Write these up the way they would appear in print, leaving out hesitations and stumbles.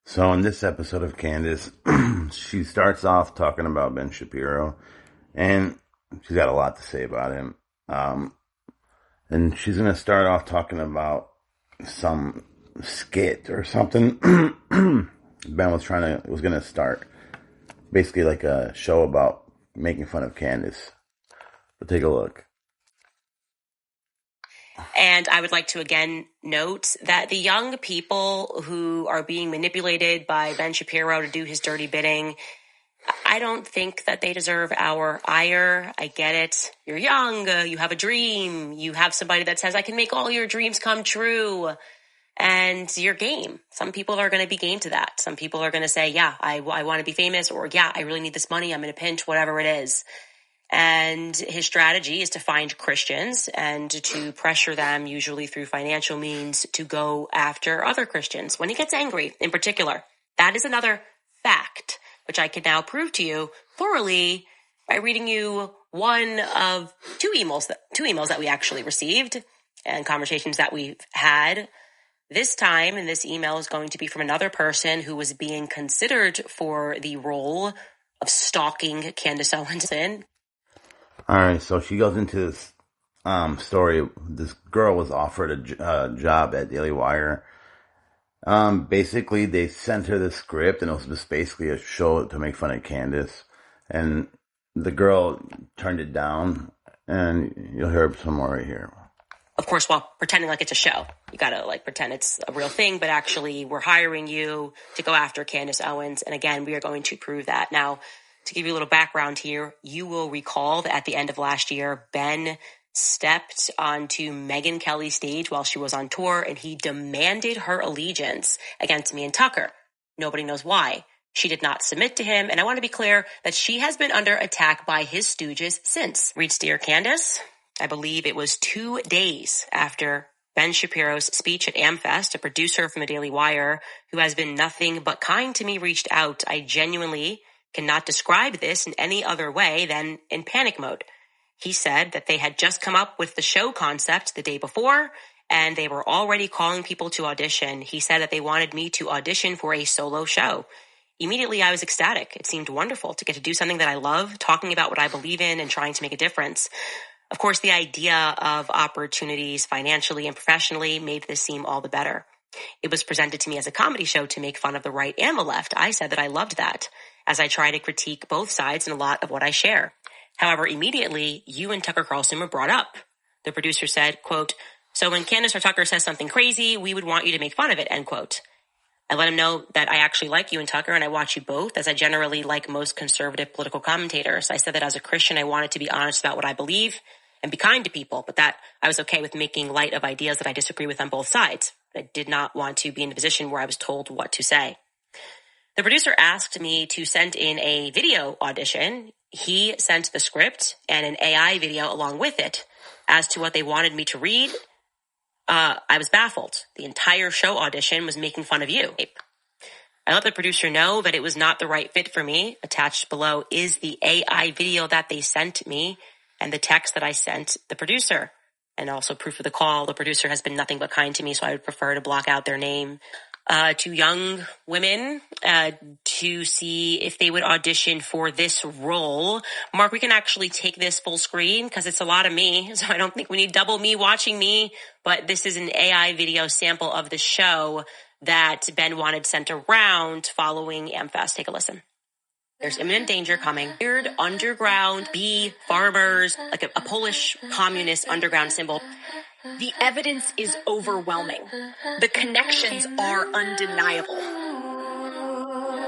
So in this episode of Candace, she starts off talking about Ben Shapiro, and she's got a lot to say about him. And she's going to start off talking about some skit or something. Ben was going to start basically like a show about making fun of Candace. But take a look. And I would like to again note that the young people who are being manipulated by Ben Shapiro to do his dirty bidding, I don't think that they deserve our ire. I get it. You're young. You have a dream. You have somebody that says, I can make all your dreams come true. And you're game. Some people are going to be game to that. Some people are going to say, yeah, I want to be famous, or yeah, I really need this money. I'm in a pinch, whatever it is. And his strategy is to find Christians and to pressure them, usually through financial means, to go after other Christians when he gets angry in particular. That is another fact, which I can now prove to you thoroughly by reading you one of two emails that we actually received and conversations that we've had. This time, and this email is going to be from another person who was being considered for the role of stalking Candace Owens. All right, so she goes into this story. This girl was offered a job at Daily Wire. Basically, they sent her the script, and it was just basically a show to make fun of Candace. And the girl turned it down, and you'll hear some more right here. Of course, while pretending like it's a show. You gotta pretend it's a real thing, but actually we're hiring you to go after Candace Owens. And again, we are going to prove that. Now, to give you a little background here, you will recall that at the end of last year, Ben stepped onto Megyn Kelly's stage while she was on tour, and he demanded her allegiance against me and Tucker. Nobody knows why. She did not submit to him, and I want to be clear that she has been under attack by his stooges since. Reads Dear Candace, I believe it was 2 days after Ben Shapiro's speech at AmFest, a producer from the Daily Wire who has been nothing but kind to me, reached out. I genuinely cannot describe this in any other way than in panic mode. He said that they had just come up with the show concept the day before, and they were already calling people to audition. He said that they wanted me to audition for a solo show. Immediately, I was ecstatic. It seemed wonderful to get to do something that I love, talking about what I believe in and trying to make a difference. Of course, the idea of opportunities financially and professionally made this seem all the better. It was presented to me as a comedy show to make fun of the right and the left. I said that I loved that, as I try to critique both sides in a lot of what I share. However, immediately, you and Tucker Carlson were brought up. The producer said, quote, so when Candace or Tucker says something crazy, we would want you to make fun of it, end quote. I let him know that I actually like you and Tucker, and I watch you both, as I generally like most conservative political commentators. I said that as a Christian, I wanted to be honest about what I believe and be kind to people, but that I was okay with making light of ideas that I disagree with on both sides. I did not want to be in a position where I was told what to say. The producer asked me to send in a video audition. He sent the script and an AI video along with it. As to what they wanted me to read, I was baffled. The entire show audition was making fun of you. I let the producer know that it was not the right fit for me. Attached below is the AI video that they sent me and the text that I sent the producer. And also proof of the call. The producer has been nothing but kind to me, so I would prefer to block out their name. To young women to see if they would audition for this role. Mark, we can actually take this full screen because it's a lot of me, so I don't think we need double me watching me. But this is an AI video sample of the show that Ben wanted sent around following AmFest. Take a listen. There's imminent danger coming. Weird underground bee farmers, like a Polish communist underground symbol. The evidence is overwhelming. The connections are undeniable.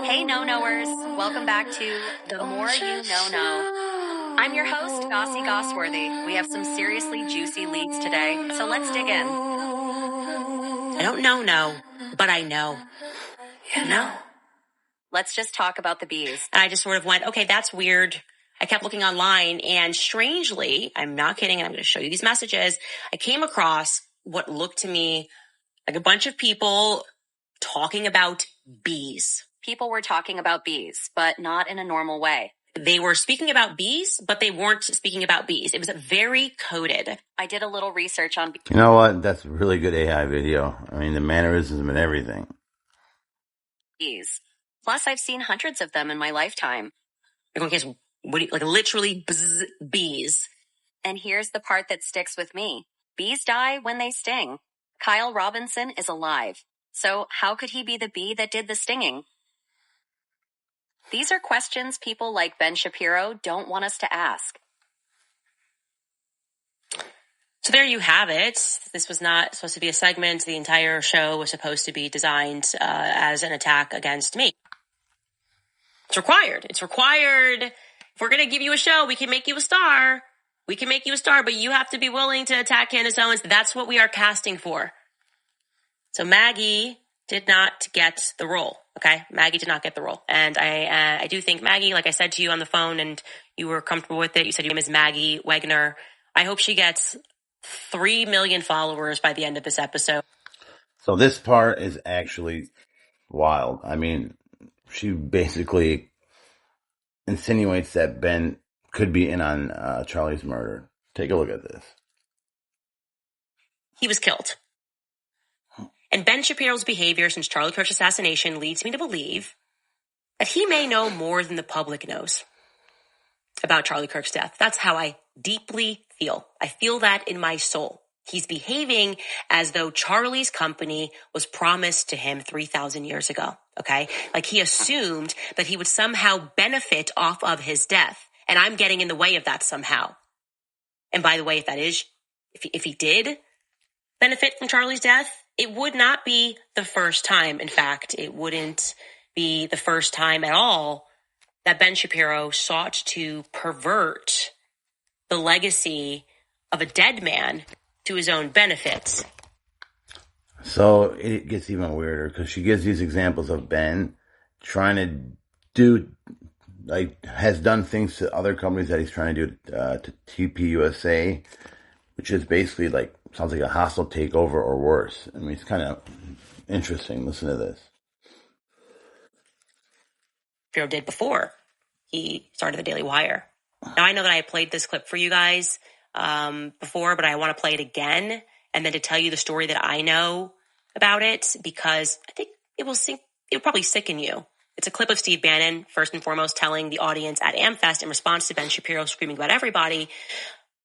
Hey, no-knowers. Welcome back to The More You Know. I'm your host, Gossie Gosworthy. We have some seriously juicy leads today, so let's dig in. I don't know, but I know. You know. Let's just talk about the bees. And I just sort of went, okay, that's weird. I kept looking online, and strangely, I'm not kidding, and I'm going to show you these messages. I came across what looked to me like a bunch of people talking about bees. People were talking about bees, but not in a normal way. They were speaking about bees, but they weren't speaking about bees. It was very coded. I did a little research on bees. You know what? That's a really good AI video. I mean, the mannerisms and everything. bees. Plus, I've seen hundreds of them in my lifetime. Everyone cares. What do you, like literally bees. And here's the part that sticks with me. Bees die when they sting. Kyle Robinson is alive. So how could he be the bee that did the stinging? These are questions people like Ben Shapiro don't want us to ask. So there you have it. This was not supposed to be a segment. The entire show was supposed to be designed as an attack against me. It's required. It's required. If we're going to give you a show, we can make you a star. We can make you a star, but you have to be willing to attack Candace Owens. That's what we are casting for. So Maggie did not get the role, okay? Maggie did not get the role. And I do think Maggie, like I said to you on the phone and you were comfortable with it, you said your name is Maggie Wegner. I hope she gets 3 million followers by the end of this episode. So this part is actually wild. I mean, she basically insinuates that Ben could be in on Charlie's murder. Take a look at this. He was killed. And Ben Shapiro's behavior since Charlie Kirk's assassination leads me to believe that he may know more than the public knows about Charlie Kirk's death. That's how I deeply feel. I feel that in my soul. He's behaving as though Charlie's company was promised to him 3,000 years ago, okay? Like he assumed that he would somehow benefit off of his death, and I'm getting in the way of that somehow. And by the way, if he did benefit from Charlie's death, it would not be the first time. In fact, it wouldn't be the first time at all that Ben Shapiro sought to pervert the legacy of a dead man to his own benefits. So it gets even weirder because she gives these examples of Ben trying to do, like, has done things to other companies that he's trying to do to TPUSA, which is basically like, sounds like a hostile takeover or worse. I mean, it's kind of interesting. Listen to this. Shapiro did before he started the Daily Wire. Now, I know that I played this clip for you guys before, but I want to play it again and then to tell you the story that I know about it, because I think it'll probably sicken you. It's a clip of Steve Bannon, first and foremost, telling the audience at AmFest in response to Ben Shapiro screaming about everybody.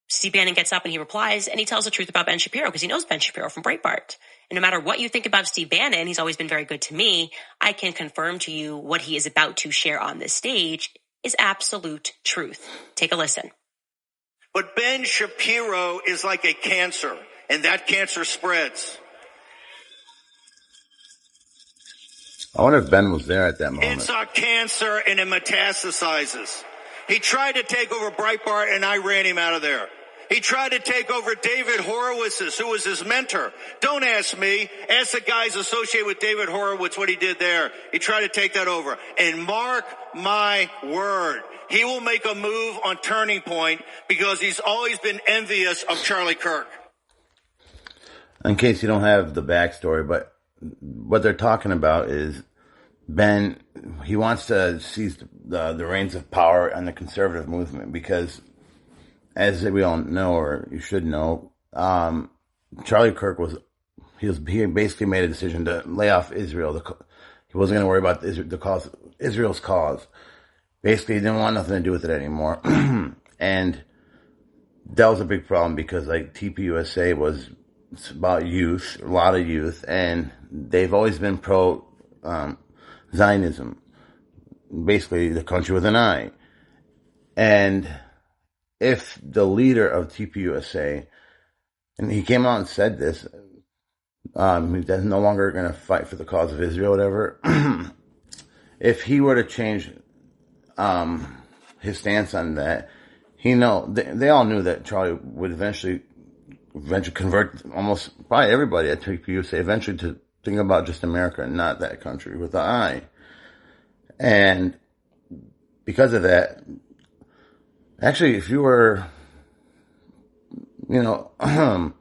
Steve Bannon gets up and he replies, and he tells the truth about Ben Shapiro because he knows Ben Shapiro from Breitbart. And no matter what you think about Steve Bannon, he's always been very good to me. I can confirm to you what he is about to share on this stage is absolute truth. Take a listen. But Ben Shapiro is like a cancer, and that cancer spreads. I wonder if Ben was there at that moment. It's a cancer, and it metastasizes. He tried to take over Breitbart, and I ran him out of there. He tried to take over David Horowitz's, who was his mentor. Don't ask me. Ask the guys associated with David Horowitz what he did there. He tried to take that over. And mark my word, he will make a move on Turning Point because he's always been envious of Charlie Kirk. In case you don't have the backstory, but what they're talking about is Ben, he wants to seize the reins of power on the conservative movement because, as we all know, or you should know, Charlie Kirk he basically made a decision to lay off Israel. He wasn't going to worry about Israel's cause. Basically, he didn't want nothing to do with it anymore. And that was a big problem because, like, TPUSA was about youth, a lot of youth, and they've always been pro Zionism, basically the country with an I. And if the leader of TPUSA, and he came out and said this, he's no longer going to fight for the cause of Israel, whatever. If he were to change his stance on that, they all knew that Charlie would eventually convert almost probably everybody at TPUSA eventually to think about just America and not that country with the I. And because of that, actually, if you were, of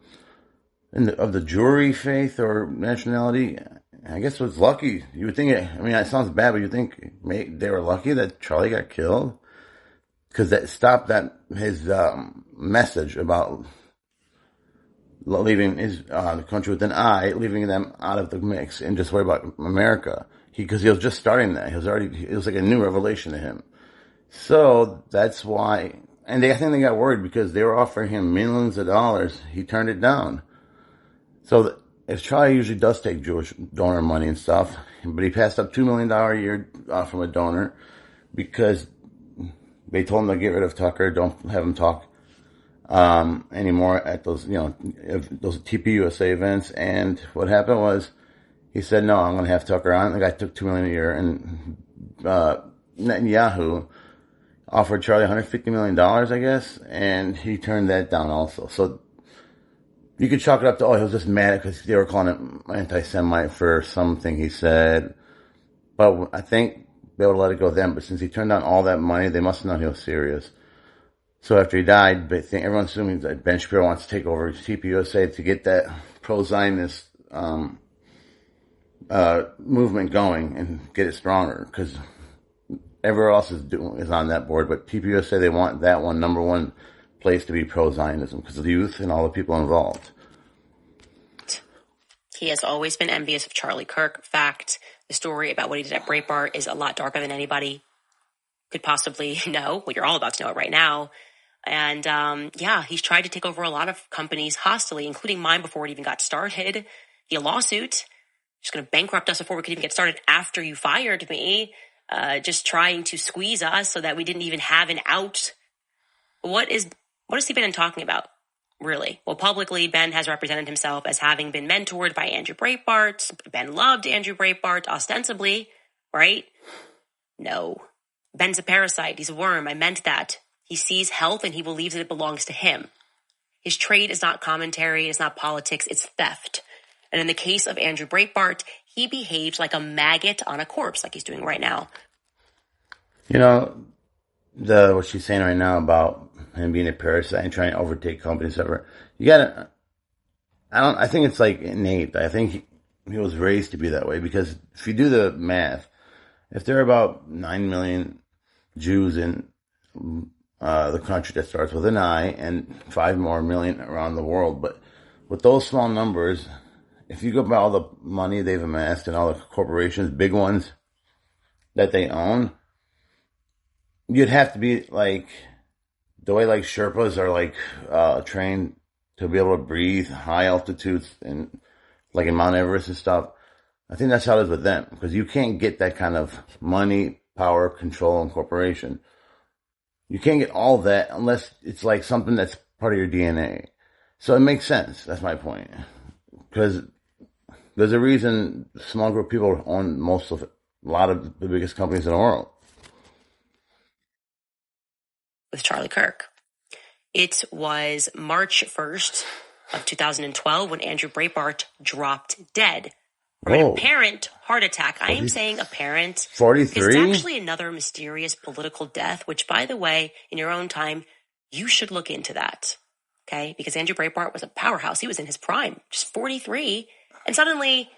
the Jury faith or nationality, I guess was lucky. You would think it sounds bad, but you think they were lucky that Charlie got killed because that stopped his message about leaving the country with an I, leaving them out of the mix and just worry about America. because he was just starting that. It was like a new revelation to him. So that's why, and I think they got worried because they were offering him millions of dollars. He turned it down. So if Charlie usually does take Jewish donor money and stuff, but he passed up $2 million a year from a donor because they told him to get rid of Tucker, don't have him talk anymore at those, those TPUSA events. And what happened was he said, no, I'm going to have Tucker on. The guy took $2 million a year, and Netanyahu offered Charlie $150 million, I guess, and he turned that down also. So you could chalk it up to, he was just mad because they were calling him anti-Semite for something he said. But I think they would let it go then. But since he turned down all that money, they must have known he was serious. So after he died, everyone's assuming that Ben Shapiro wants to take over TPUSA to get that pro-Zionist movement going and get it stronger, because everywhere else is on that board, but TPUSA, they want that one number one place to be pro-Zionism because of the youth and all the people involved. He has always been envious of Charlie Kirk. In fact, the story about what he did at Breitbart is a lot darker than anybody could possibly know. Well, you're all about to know it right now. And he's tried to take over a lot of companies hostily, including mine before it even got started. He had a lawsuit. Just going to bankrupt us before we could even get started after you fired me. Just trying to squeeze us so that we didn't even have an out. What has he been talking about, really? Well, publicly, Ben has represented himself as having been mentored by Andrew Breitbart. Ben loved Andrew Breitbart, ostensibly, right? No. Ben's a parasite. He's a worm. I meant that. He sees health and he believes that it belongs to him. His trade is not commentary. It's not politics. It's theft. And in the case of Andrew Breitbart, he behaves like a maggot on a corpse, like he's doing right now. What she's saying right now about him being a parasite and trying to overtake companies, ever. I think it's like innate. I think he was raised to be that way, because if you do the math, if there are about 9 million Jews in the country that starts with an I and 5 more million around the world, but with those small numbers, if you go by all the money they've amassed and all the corporations, big ones that they own, you'd have to be like the way like Sherpas are trained to be able to breathe high altitudes and like in Mount Everest and stuff. I think that's how it is with them, because you can't get that kind of money, power, control, and corporation. You can't get all that unless it's like something that's part of your DNA. So it makes sense. That's my point. Because there's a reason a small group of people own a lot of the biggest companies in the world. With Charlie Kirk. It was March 1st of 2012 when Andrew Breitbart dropped dead from an apparent heart attack. I am saying apparent. 43? It's actually another mysterious political death, which, by the way, in your own time, you should look into that. Okay? Because Andrew Breitbart was a powerhouse. He was in his prime, just 43. And suddenly,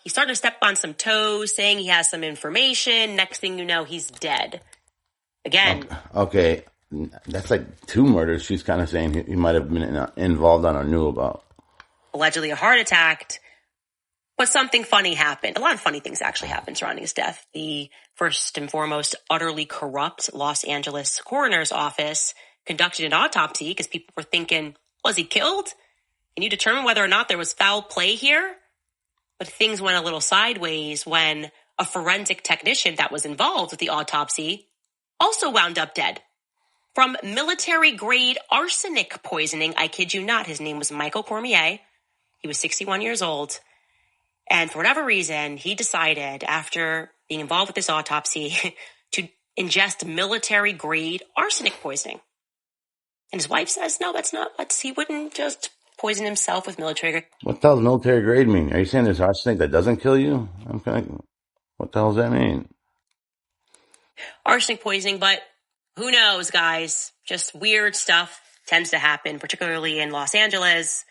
he's starting to step on some toes, saying he has some information. Next thing you know, he's dead. Again. Okay. That's like 2 murders. She's kind of saying he might have been involved on or knew about. Allegedly a heart attack. But something funny happened. A lot of funny things actually happened surrounding his death. The first and foremost utterly corrupt Los Angeles coroner's office conducted an autopsy because people were thinking, was he killed? Can you determine whether or not there was foul play here? But things went a little sideways when a forensic technician that was involved with the autopsy also wound up dead from military-grade arsenic poisoning. I kid you not. His name was Michael Cormier. He was 61 years old. And for whatever reason, he decided, after being involved with this autopsy, to ingest military-grade arsenic poisoning. And his wife says, no, that's not. He wouldn't just poison himself with military grade. What the hell does military grade mean? Are you saying there's arsenic that doesn't kill you? What the hell does that mean? Arsenic poisoning, but who knows, guys? Just weird stuff tends to happen, particularly in Los Angeles.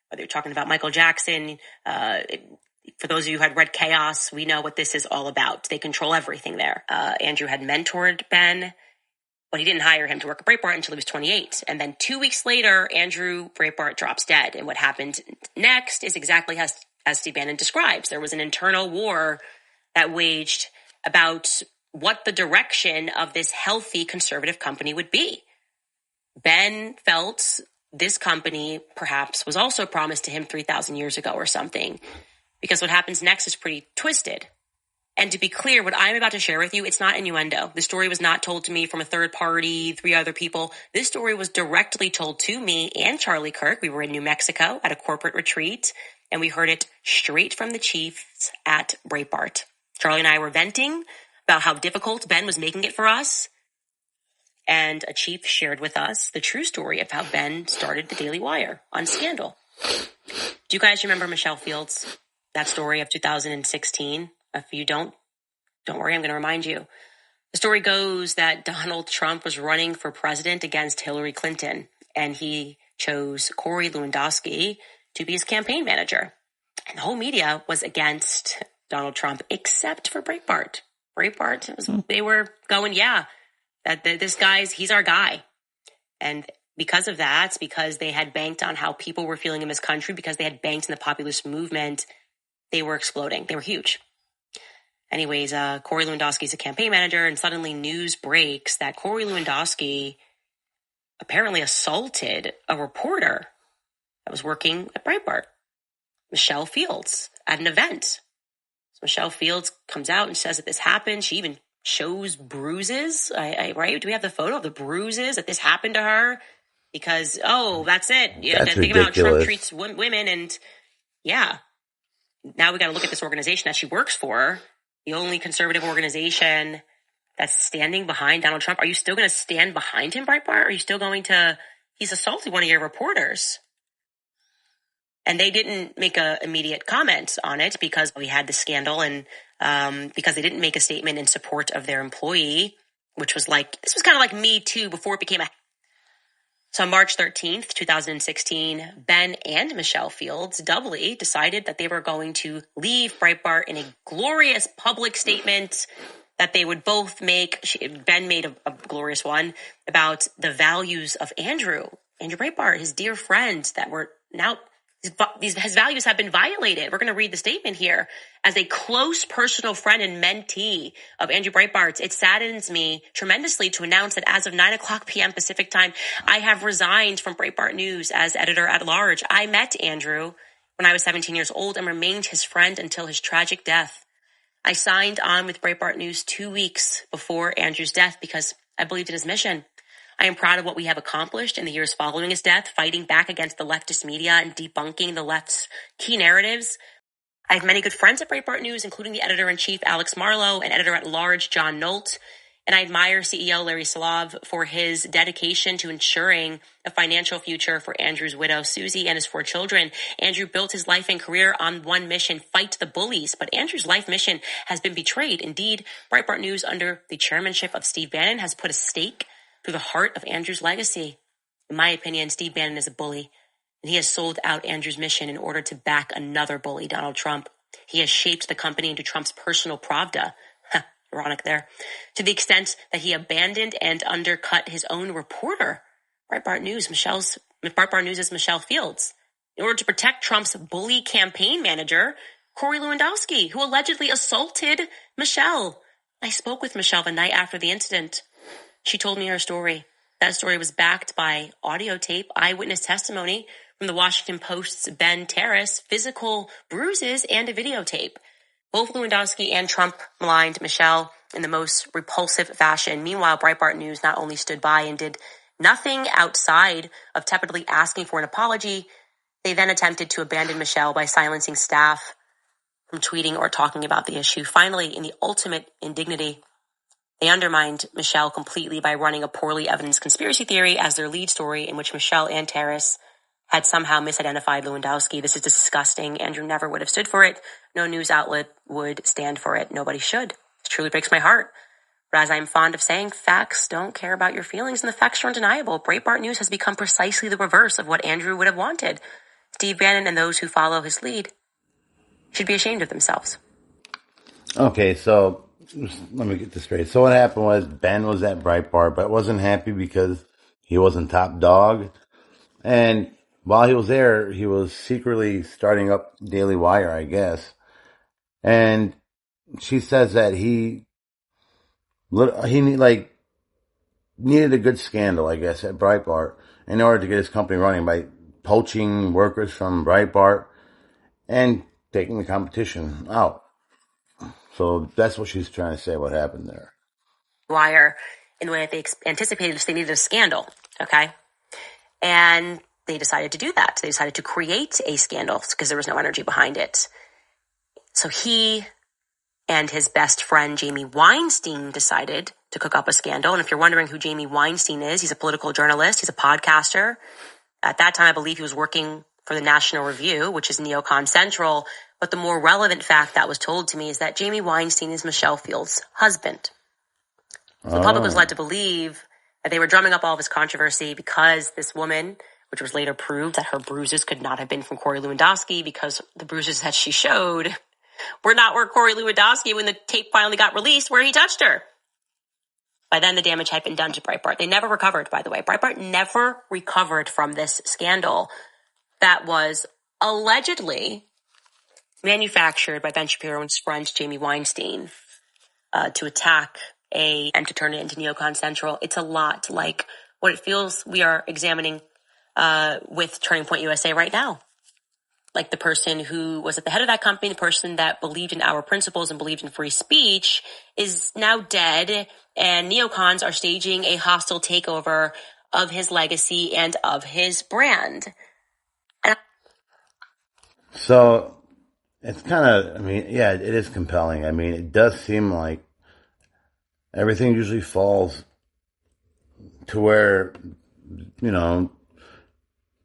Whether you're talking about Michael Jackson, for those of you who had read Chaos, we know what this is all about. They control everything there. Andrew had mentored Ben, but he didn't hire him to work at Breitbart until he was 28. And then 2 weeks later, Andrew Breitbart drops dead. And what happened next is exactly as Steve Bannon describes. There was an internal war that waged about what the direction of this healthy conservative company would be. Ben felt this company perhaps was also promised to him 3,000 years ago or something, because what happens next is pretty twisted. And to be clear, what I'm about to share with you, it's not innuendo. The story was not told to me from a third party, 3 other people. This story was directly told to me and Charlie Kirk. We were in New Mexico at a corporate retreat, and we heard it straight from the chiefs at Breitbart. Charlie and I were venting about how difficult Ben was making it for us. And a chief shared with us the true story of how Ben started the Daily Wire on Scandal. Do you guys remember Michelle Fields? That story of 2016? If you don't worry, I'm going to remind you. The story goes that Donald Trump was running for president against Hillary Clinton, and he chose Corey Lewandowski to be his campaign manager. And the whole media was against Donald Trump, except for Breitbart. They were going, yeah, that this guy's, he's our guy. And because of that, because they had banked on how people were feeling in this country, because they had banked in the populist movement, they were exploding. They were huge. Anyways, Corey Lewandowski is a campaign manager, and suddenly news breaks that Corey Lewandowski apparently assaulted a reporter that was working at Breitbart, Michelle Fields, at an event. So Michelle Fields comes out and says that this happened. She even shows bruises. Right? Do we have the photo of the bruises that this happened to her? Because, that's it. That's think about how Trump ridiculous. treats women, and yeah. Now we got to look at this organization that she works for, the only conservative organization that's standing behind Donald Trump. Are you still going to stand behind him, Breitbart? Are you still going to, he's assaulted one of your reporters. And they didn't make an immediate comment on it because we had the scandal, and because they didn't make a statement in support of their employee, which was like, this was kind of like Me Too before it became a... So on March 13th, 2016, Ben and Michelle Fields doubly decided that they were going to leave Breitbart in a glorious public statement that they would both make. Ben made a glorious one about the values of Andrew Breitbart, his dear friend, that were now... his values have been violated. We're going to read the statement here. As a close personal friend and mentee of Andrew Breitbart's, it saddens me tremendously to announce that as of 9:00 p.m. Pacific time, I have resigned from Breitbart News as editor-at-large. I met Andrew when I was 17 years old and remained his friend until his tragic death. I signed on with Breitbart News 2 weeks before Andrew's death because I believed in his mission. I am proud of what we have accomplished in the years following his death, fighting back against the leftist media and debunking the left's key narratives. I have many good friends at Breitbart News, including the editor-in-chief Alex Marlow and editor-at-large John Nolt. And I admire CEO Larry Solov for his dedication to ensuring a financial future for Andrew's widow, Susie, and his 4 children. Andrew built his life and career on one mission: fight the bullies. But Andrew's life mission has been betrayed. Indeed, Breitbart News, under the chairmanship of Steve Bannon, has put a stake through the heart of Andrew's legacy. In my opinion, Steve Bannon is a bully, and he has sold out Andrew's mission in order to back another bully, Donald Trump. He has shaped the company into Trump's personal Pravda. Ironic there. To the extent that he abandoned and undercut his own reporter, Breitbart News is Michelle Fields, in order to protect Trump's bully campaign manager, Corey Lewandowski, who allegedly assaulted Michelle. I spoke with Michelle the night after the incident. She told me her story. That story was backed by audio tape, eyewitness testimony from the Washington Post's Ben Terrace, physical bruises, and a videotape. Both Lewandowski and Trump maligned Michelle in the most repulsive fashion. Meanwhile, Breitbart News not only stood by and did nothing outside of tepidly asking for an apology, they then attempted to abandon Michelle by silencing staff from tweeting or talking about the issue. Finally, in the ultimate indignity, they undermined Michelle completely by running a poorly evidenced conspiracy theory as their lead story, in which Michelle and Terrace had somehow misidentified Lewandowski. This is disgusting. Andrew never would have stood for it. No news outlet would stand for it. Nobody should. It truly breaks my heart. But as I'm fond of saying, facts don't care about your feelings, and the facts are undeniable. Breitbart News has become precisely the reverse of what Andrew would have wanted. Steve Bannon and those who follow his lead should be ashamed of themselves. Okay, so let me get this straight. So what happened was Ben was at Breitbart, but wasn't happy because he wasn't top dog. And while he was there, he was secretly starting up Daily Wire, I guess. And she says that he needed a good scandal, I guess, at Breitbart in order to get his company running by poaching workers from Breitbart and taking the competition out. So that's what she's trying to say what happened there. Wire in the way that they anticipated, they needed a scandal, okay? And they decided to do that. They decided to create a scandal because there was no energy behind it. So he and his best friend, Jamie Weinstein, decided to cook up a scandal. And if you're wondering who Jamie Weinstein is, he's a political journalist. He's a podcaster. At that time, I believe he was working for the National Review, which is Neocon Central. But the more relevant fact that was told to me is that Jamie Weinstein is Michelle Field's husband. So the public was led to believe that they were drumming up all of this controversy because this woman, which was later proved that her bruises could not have been from Corey Lewandowski because the bruises that she showed were not where Corey Lewandowski, when the tape finally got released, where he touched her. By then, the damage had been done to Breitbart. They never recovered, by the way. Breitbart never recovered from this scandal that was allegedly manufactured by Ben Shapiro and his friend Jamie Weinstein to attack and to turn it into Neocon Central. It's a lot like what it feels we are examining with Turning Point USA right now. Like the person who was at the head of that company, the person that believed in our principles and believed in free speech is now dead, and neocons are staging a hostile takeover of his legacy and of his brand. So it's kind of, yeah, it is compelling. It does seem like everything usually falls to where,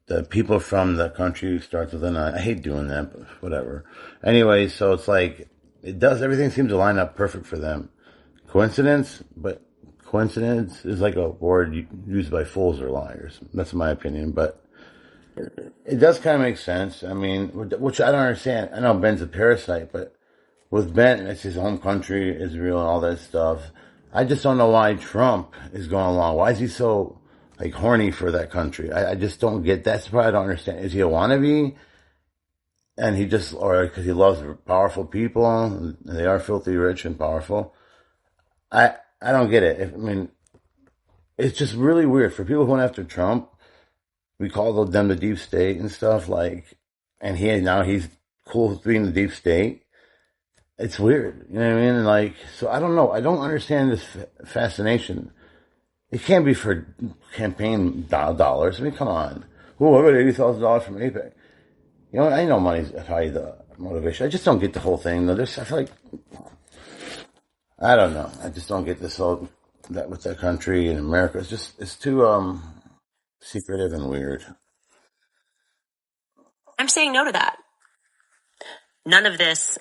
the people from the country starts with an I. I hate doing that, but whatever. Anyway, so it's like, everything seems to line up perfect for them. Coincidence? But coincidence is like a word used by fools or liars. That's my opinion, but it does kind of make sense. Which I don't understand. I know Ben's a parasite, but with Ben, it's his home country, Israel, and all that stuff. I just don't know why Trump is going along. Why is he so horny for that country? I just don't get that. That's what I don't understand. Is he a wannabe? And or because he loves powerful people, and they are filthy rich and powerful. I don't get it. It's just really weird. For people who went after Trump, we call them the deep state and stuff, and he's cool with being the deep state. It's weird. You know what I mean? So I don't know. I don't understand this fascination. It can't be for campaign dollars. come on. Oh, I got $80,000 from APEC. I know money's probably the motivation. I just don't get the whole thing, though. I feel like, I don't know. I just don't get this whole, that with that country and America. It's too, secretive and weird. I'm saying no to that. None of this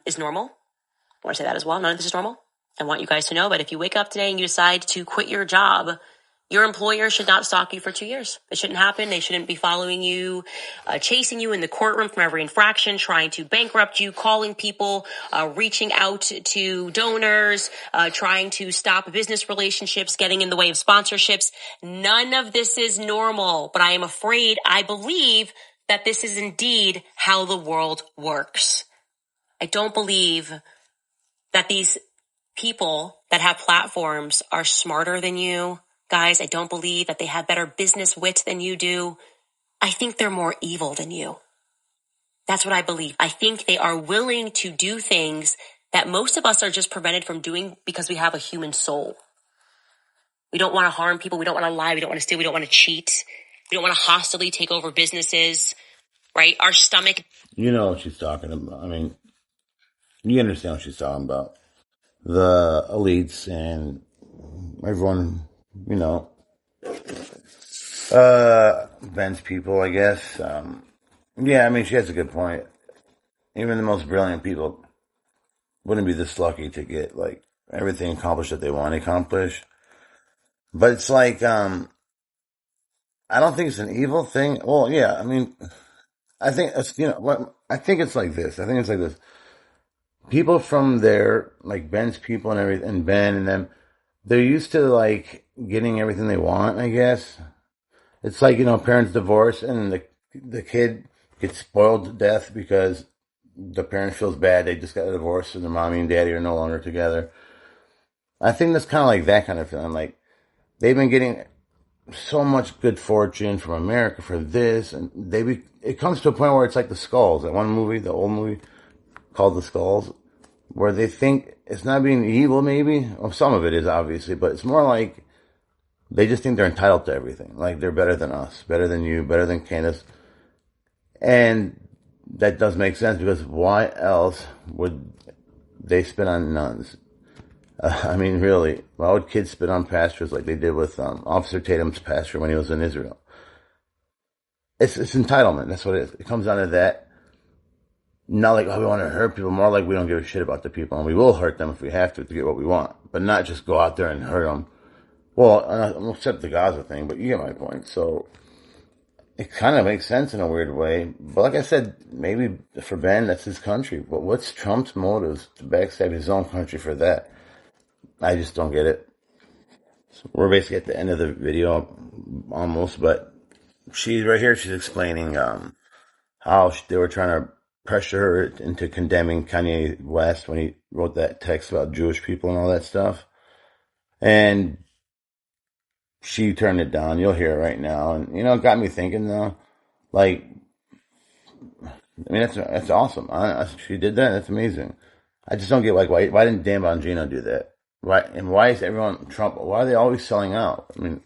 is normal. I want to say that as well. None of this is normal. I want you guys to know, but if you wake up today and you decide to quit your job, your employer should not stalk you for 2 years. It shouldn't happen. They shouldn't be following you, chasing you in the courtroom from every infraction, trying to bankrupt you, calling people, reaching out to donors, trying to stop business relationships, getting in the way of sponsorships. None of this is normal, but I believe that this is indeed how the world works. I don't believe that these people that have platforms are smarter than you. Guys, I don't believe that they have better business wit than you do. I think they're more evil than you. That's what I believe. I think they are willing to do things that most of us are just prevented from doing because we have a human soul. We don't want to harm people. We don't want to lie. We don't want to steal. We don't want to cheat. We don't want to hostilely take over businesses, right? Our stomach. You know what she's talking about. You understand what she's talking about. The elites and everyone, Ben's people, I guess. Yeah, she has a good point. Even the most brilliant people wouldn't be this lucky to get, everything accomplished that they want to accomplish. But it's I don't think it's an evil thing. Well, yeah, I think it's, I think it's like this. People from there, Ben's people and everything, and Ben and them, they're used to, getting everything they want, I guess. It's parents divorce and the kid gets spoiled to death because the parent feels bad. They just got a divorce and their mommy and daddy are no longer together. I think that's kind of like that kind of feeling. Like, they've been getting so much good fortune from America for this, and it comes to a point where it's like the Skulls. That one movie, the old movie called The Skulls, where they think it's not being evil, maybe. Well, some of it is, obviously, but it's more like they just think they're entitled to everything. Like, they're better than us, better than you, better than Candace. And that does make sense, because why else would they spit on nuns? I mean, really, why would kids spit on pastors like they did with Officer Tatum's pastor when he was in Israel? It's entitlement. That's what it is. It comes down to that. Not like, oh, we want to hurt people. More like we don't give a shit about the people. And we will hurt them if we have to get what we want. But not just go out there and hurt them. Well, except the Gaza thing, but you get my point. So it kind of makes sense in a weird way. But like I said, maybe for Ben, that's his country. But what's Trump's motives to backstab his own country for that? I just don't get it. So we're basically at the end of the video, almost, but she's right here. She's explaining how they were trying to pressure her into condemning Kanye West when he wrote that text about Jewish people and all that stuff. And she turned it down. You'll hear it right now. And, it got me thinking, though. Like, I mean, that's awesome. She did that. That's amazing. I just don't get, like, why didn't Dan Bongino do that? Why is everyone Trump? Why are they always selling out? I mean,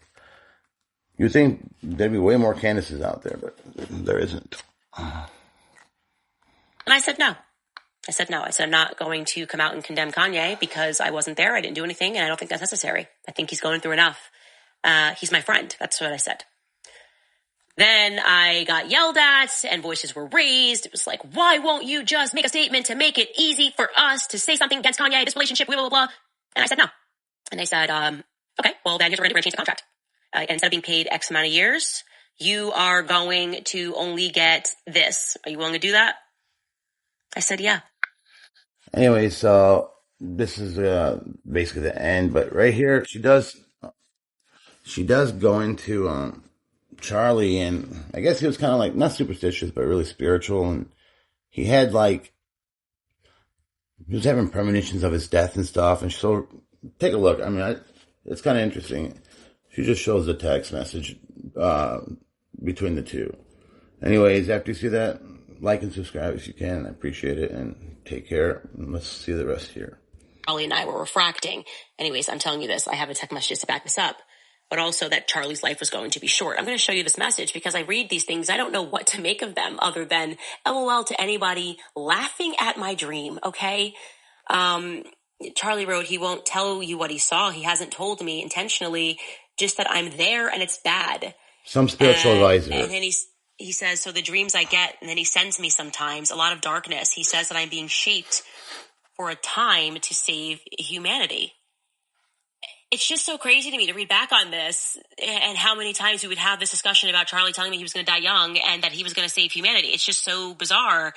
you'd think there'd be way more Candaces out there, but there isn't. And I said no. I said I'm not going to come out and condemn Kanye because I wasn't there. I didn't do anything, and I don't think that's necessary. I think he's going through enough. He's my friend. That's what I said. Then I got yelled at and voices were raised. It was like, why won't you just make a statement to make it easy for us to say something against Kanye, this relationship, blah, blah, blah. And I said no. And they said, okay, well, then here's what we're going to do. We're going to change the contract. And instead of being paid X amount of years, you are going to only get this. Are you willing to do that? I said, yeah. Anyway, so this is basically the end. But right here, she does go into Charlie, and I guess he was kind of like, not superstitious, but really spiritual. And he had he was having premonitions of his death and stuff. And so take a look. I mean, it's kind of interesting. She just shows the text message between the two. Anyways, after you see that, like and subscribe if you can. I appreciate it, and take care. And let's see the rest here. Charlie and I were refracting. Anyways, I'm telling you this. I have a text message to back this up. But also that Charlie's life was going to be short. I'm going to show you this message because I read these things. I don't know what to make of them other than LOL to anybody laughing at my dream, okay? Charlie wrote, he won't tell you what he saw. He hasn't told me intentionally, just that I'm there and it's bad. Some spiritual advisor. And then he says, so the dreams I get, and then he sends me sometimes a lot of darkness. He says that I'm being shaped for a time to save humanity. It's just so crazy to me to read back on this and how many times we would have this discussion about Charlie telling me he was going to die young and that he was going to save humanity. It's just so bizarre.